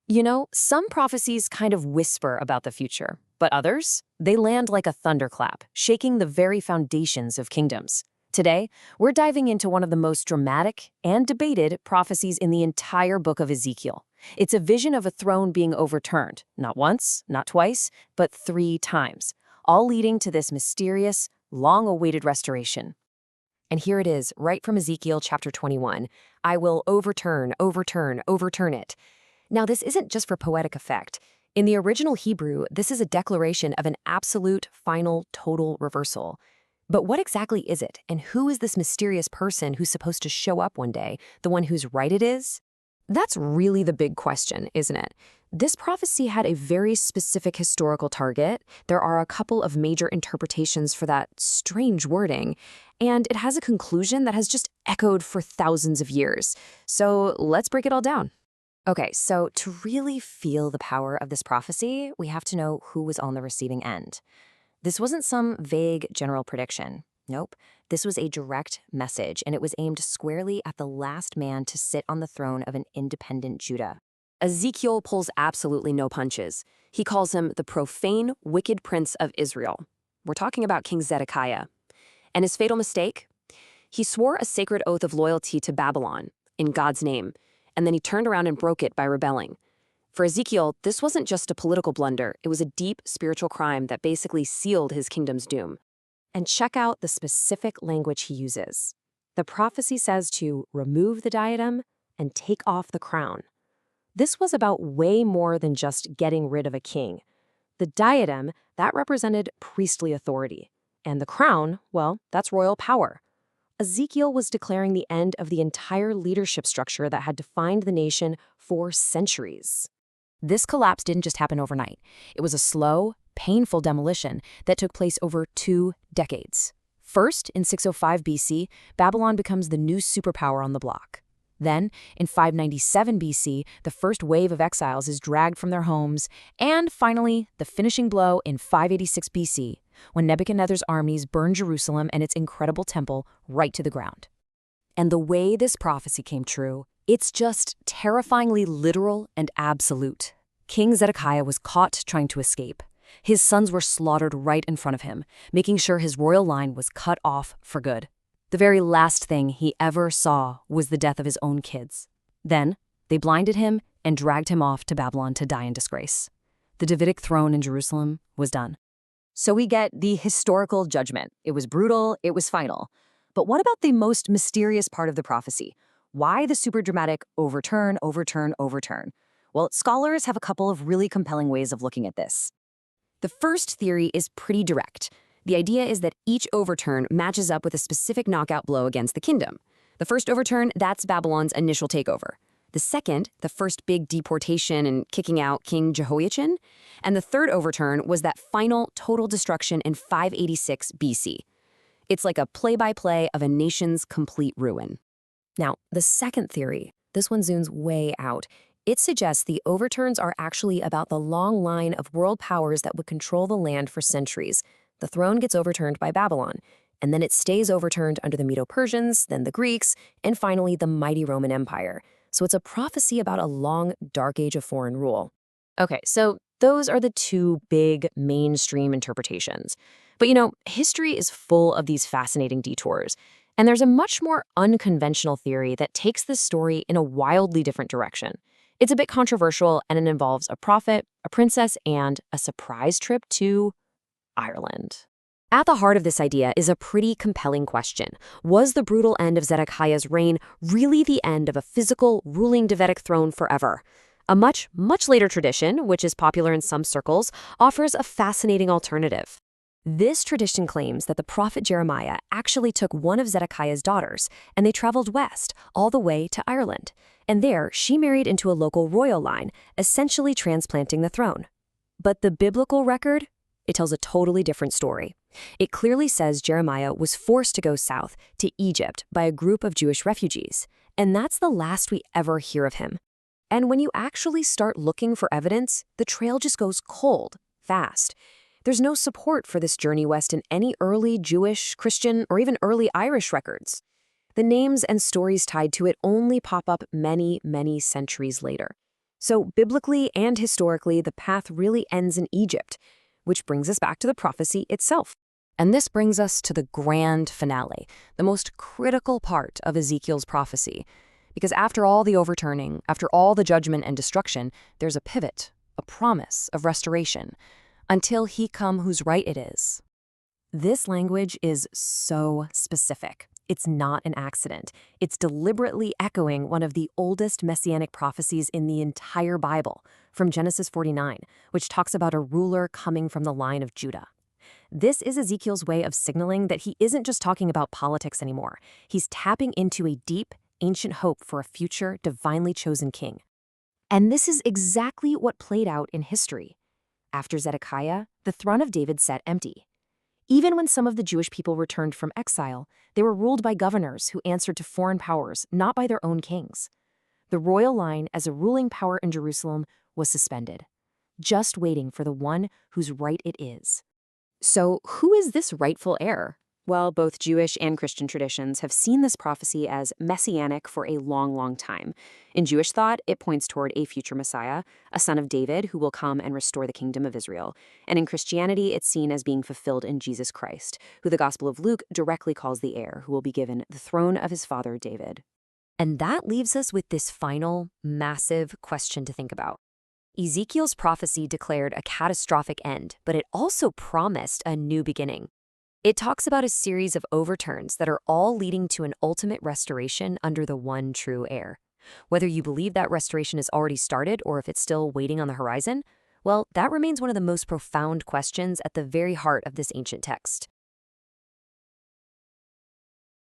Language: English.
You know, some prophecies kind of whisper about the future, but others, they land like a thunderclap, shaking the very foundations of kingdoms. Today, we're diving into one of the most dramatic and debated prophecies in the entire book of Ezekiel. It's a vision of a throne being overturned, not once, not twice, but 3 times, all leading to this mysterious, long-awaited restoration. And here it is, right from Ezekiel chapter 21. I will overturn, overturn, overturn it. Now, this isn't just for poetic effect. In the original Hebrew, this is a declaration of an absolute, final, total reversal. But what exactly is it, and who is this mysterious person who's supposed to show up one day, the one whose right it is? That's really the big question, isn't it? This prophecy had a very specific historical target. There are a couple of major interpretations for that strange wording, and it has a conclusion that has just echoed for thousands of years. So let's break it all down. Okay, so to really feel the power of this prophecy, we have to know who was on the receiving end. This wasn't some vague general prediction. Nope. This was a direct message, and it was aimed squarely at the last man to sit on the throne of an independent Judah. Ezekiel pulls absolutely no punches. He calls him the profane, wicked prince of Israel. We're talking about King Zedekiah. And his fatal mistake? He swore a sacred oath of loyalty to Babylon, in God's name, and then he turned around and broke it by rebelling. For Ezekiel, this wasn't just a political blunder, it was a deep spiritual crime that basically sealed his kingdom's doom. And check out the specific language he uses. The prophecy says to remove the diadem and take off the crown. This was about way more than just getting rid of a king. The diadem, that represented priestly authority. And the crown, well, that's royal power. Ezekiel was declaring the end of the entire leadership structure that had defined the nation for centuries. This collapse didn't just happen overnight. It was a slow, painful demolition that took place over 2 decades. First, in 605 BC, Babylon becomes the new superpower on the block. Then, in 597 BC, the first wave of exiles is dragged from their homes. And finally, the finishing blow in 586 BC, when Nebuchadnezzar's armies burn Jerusalem and its incredible temple right to the ground. And the way this prophecy came true, it's just terrifyingly literal and absolute. King Zedekiah was caught trying to escape. His sons were slaughtered right in front of him, making sure his royal line was cut off for good. The very last thing he ever saw was the death of his own kids. Then, they blinded him and dragged him off to Babylon to die in disgrace. The Davidic throne in Jerusalem was done. So we get the historical judgment. It was brutal, it was final. But what about the most mysterious part of the prophecy? Why the super dramatic overturn, overturn, overturn? Well, scholars have a couple of really compelling ways of looking at this. The first theory is pretty direct. The idea is that each overturn matches up with a specific knockout blow against the kingdom. The first overturn, that's Babylon's initial takeover. The second, the first big deportation and kicking out King Jehoiachin. And the third overturn was that final total destruction in 586 BC. It's like a play-by-play of a nation's complete ruin. Now, the second theory, this one zooms way out. It suggests the overturns are actually about the long line of world powers that would control the land for centuries. The throne gets overturned by Babylon, and then it stays overturned under the Medo-Persians, then the Greeks, and finally the mighty Roman Empire. So it's a prophecy about a long, dark age of foreign rule. Okay, so those are the 2 big mainstream interpretations. But you know, history is full of these fascinating detours. And there's a much more unconventional theory that takes this story in a wildly different direction. It's a bit controversial, and it involves a prophet, a princess, and a surprise trip to Ireland. At the heart of this idea is a pretty compelling question. Was the brutal end of Zedekiah's reign really the end of a physical, ruling Davidic throne forever? A much, much later tradition, which is popular in some circles, offers a fascinating alternative. This tradition claims that the prophet Jeremiah actually took one of Zedekiah's daughters, and they traveled west, all the way to Ireland. And there, she married into a local royal line, essentially transplanting the throne. But the biblical record? It tells a totally different story. It clearly says Jeremiah was forced to go south to Egypt by a group of Jewish refugees, and that's the last we ever hear of him. And when you actually start looking for evidence, the trail just goes cold, fast. There's no support for this journey west in any early Jewish, Christian, or even early Irish records. The names and stories tied to it only pop up many, many centuries later. So biblically and historically, the path really ends in Egypt, which brings us back to the prophecy itself. And this brings us to the grand finale, the most critical part of Ezekiel's prophecy. Because after all the overturning, after all the judgment and destruction, there's a pivot, a promise of restoration, until he come whose right it is. This language is so specific. It's not an accident. It's deliberately echoing one of the oldest messianic prophecies in the entire Bible, from Genesis 49, which talks about a ruler coming from the line of Judah. This is Ezekiel's way of signaling that he isn't just talking about politics anymore. He's tapping into a deep, ancient hope for a future divinely chosen king. And this is exactly what played out in history. After Zedekiah, the throne of David sat empty. Even when some of the Jewish people returned from exile, they were ruled by governors who answered to foreign powers, not by their own kings. The royal line as a ruling power in Jerusalem was suspended, just waiting for the one whose right it is. So who is this rightful heir? Well, both Jewish and Christian traditions have seen this prophecy as messianic for a long, long time. In Jewish thought, it points toward a future Messiah, a son of David who will come and restore the kingdom of Israel. And in Christianity, it's seen as being fulfilled in Jesus Christ, who the Gospel of Luke directly calls the heir, who will be given the throne of his father David. And that leaves us with this final, massive question to think about. Ezekiel's prophecy declared a catastrophic end, but it also promised a new beginning. It talks about a series of overturns that are all leading to an ultimate restoration under the one true heir. Whether you believe that restoration has already started or if it's still waiting on the horizon, well, that remains one of the most profound questions at the very heart of this ancient text.